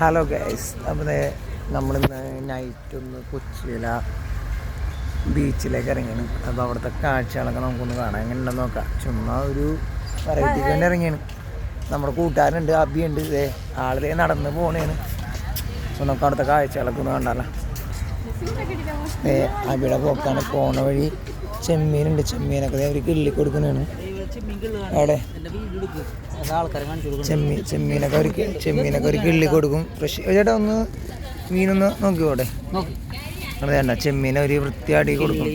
Hello guys, അപ്പോൾ നമ്മളിന്ന് night ഒന്ന് കൊച്ചിയില ബീച്ചിലേക്ക് ഇറങ്ങിയാണ്. അപ്പോൾ അവിടുത്തെ കാഴ്ചകളൊക്കെ നമുക്കൊന്ന് കാണാം, എങ്ങനെയുണ്ടെന്ന് നോക്കാം. ചുമ്മാ ഒരു വെറൈറ്റിക്ക് തന്നെ ഇറങ്ങിയാണ്. നമ്മുടെ കൂട്ടുകാരുണ്ട്, അബിയുണ്ട്, ആള് നടന്ന് പോണേണ്. അപ്പോൾ നമുക്ക് അവിടുത്തെ കാഴ്ചകളൊക്കെ ഒന്ന് കണ്ടാലോ. അബിയുടെ പോക്കാണ്. പോണ വഴി ചെമ്മീനുണ്ട്, ചെമ്മീനൊക്കെ അവർ കിള്ളി കൊടുക്കുന്നതാണ്. അവിടെ ചെമ്മീനൊക്കെ ഒരു കിള്ളി കൊടുക്കും. ഫ്രഷ് ചേട്ടാ ഒന്ന് മീനൊന്ന് നോക്കിക്കോട്ടെ. വേണ്ട, ചെമ്മീനെ ഒരു വൃത്തിയാക്കി കൊടുക്കും.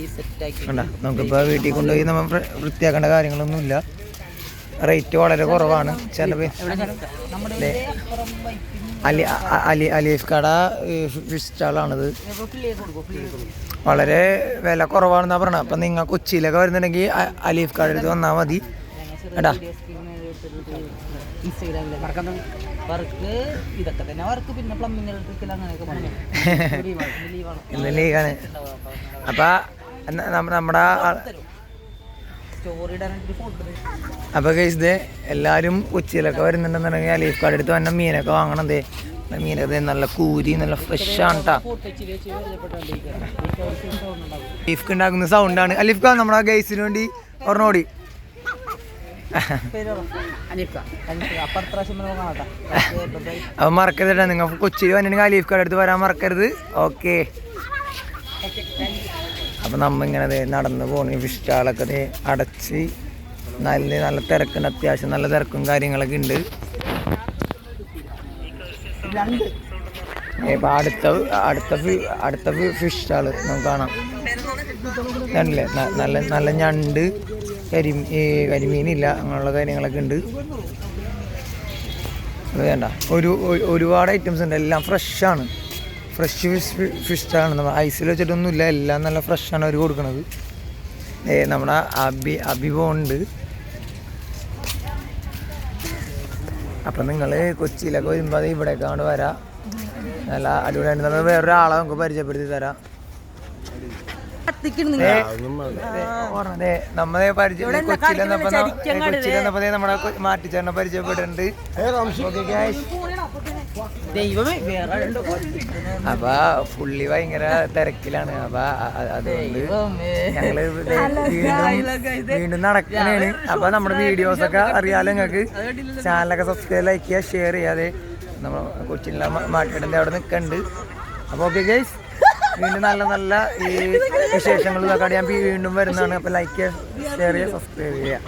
വേണ്ട, നമുക്കിപ്പോൾ വീട്ടിൽ കൊണ്ടുപോയി നമ്മൾ വൃത്തിയാക്കേണ്ട കാര്യങ്ങളൊന്നുമില്ല. റേറ്റ് വളരെ കുറവാണ്. ചിലവ് അലീഫ് കട ഫിഷ് സ്റ്റാളാണിത്. വളരെ വില കുറവാണെന്നാണ് പറയണത്. അപ്പം നിങ്ങൾ കൊച്ചിയിലൊക്കെ വരുന്നുണ്ടെങ്കിൽ അലീഫ് കട എടുത്ത് വന്നാൽ മതി എടാ. ഇന്ന് ലീഗാണ്. അപ്പം നമ്മുടെ അപ്പോൾ ഇത് എല്ലാവരും കൊച്ചിയിലൊക്കെ വരുന്നുണ്ടെന്നുണ്ടെങ്കിൽ അലീഫ് കട എടുത്ത് വന്ന മീനൊക്കെ വാങ്ങണം. മീനൊക്കെ നല്ല കൂരി, നല്ല ഫ്രഷാണ് കേട്ടോ. അലീഫ്ക്ക് ഉണ്ടാക്കുന്ന സൗണ്ടാണ്. അലീഫ്ക്ക നമ്മുടെ ഗൈസിന് വേണ്ടി ഒരെണ്ണോടി. അപ്പം മറക്കരുത്, നിങ്ങൾ കൊച്ചിയിൽ വന്നിട്ടുണ്ടെങ്കിൽ അലീഫ് കട എടുത്ത് വരാൻ മറക്കരുത്. ഓക്കെ. അപ്പം നമ്മ ഇങ്ങനെ നടന്ന് പോകണ ഫിഷ് സ്റ്റാളൊക്കെ അടച്ച് നല്ല തിരക്കുണ്ട്. അത്യാവശ്യം നല്ല തിരക്കും കാര്യങ്ങളൊക്കെ ഉണ്ട്. ഇപ്പം അടുത്ത ഫിഷ് സ്റ്റാള് നമുക്ക് കാണാം. കണ്ടില്ലേ, നല്ല ഞണ്ട്, കരിമീനില്ല, അങ്ങനെയുള്ള കാര്യങ്ങളൊക്കെ ഉണ്ട്. വേണ്ട, ഒരുപാട് ഐറ്റംസ് ഉണ്ട്. എല്ലാം ഫ്രഷാണ്. ഫ്രഷ് ഫിഷാണ്. നമ്മൾ ഐസിൽ വെച്ചിട്ടൊന്നുമില്ല, എല്ലാം നല്ല ഫ്രഷാണ് അവർ കൊടുക്കുന്നത്. നമ്മുടെ അഭിമുണ്ട്. അപ്പം നിങ്ങൾ കൊച്ചിയിലൊക്കെ വരുമ്പോൾ അത് ഇവിടേക്ക് അങ്ങോട്ട് വരാം. നല്ല അടിപൊളിയായിട്ട് നമ്മൾ വേറൊരാളെ നമുക്ക് പരിചയപ്പെടുത്തി തരാം. നമ്മളെ കൊച്ചിയിലെന്നപ്പോ നമ്മുടെ മാറ്റിച്ചേട്ടനെ പരിചയപ്പെട്ടിട്ടുണ്ട്. അപ്പൊ പുള്ളി ഭയങ്കര തിരക്കിലാണ്. അപ്പൊ അതുകൊണ്ട് ഞങ്ങള് വീണ്ടും നടക്കണേണ്. അപ്പൊ നമ്മുടെ വീഡിയോസൊക്കെ അറിയാലോ നിങ്ങൾക്ക്. ചാനലൊക്കെ സബ്സ്ക്രൈബ്, ലൈക്ക് ചെയ്യുക, ഷെയർ ചെയ്യാതെ. നമ്മൾ കൊച്ചിയിലെ മാർക്കറ്റിന്റെ അവിടെ നിൽക്കുന്നുണ്ട്. അപ്പൊ ഓക്കെ ഗൈസ്, വീണ്ടും നല്ല ഈ വിശേഷങ്ങൾ ഞാൻ വീണ്ടും വരുന്നതാണ്. അപ്പോൾ ലൈക്ക് ചെയ്യുക, ഷെയർ ചെയ്യുക, സബ്സ്ക്രൈബ് ചെയ്യുക.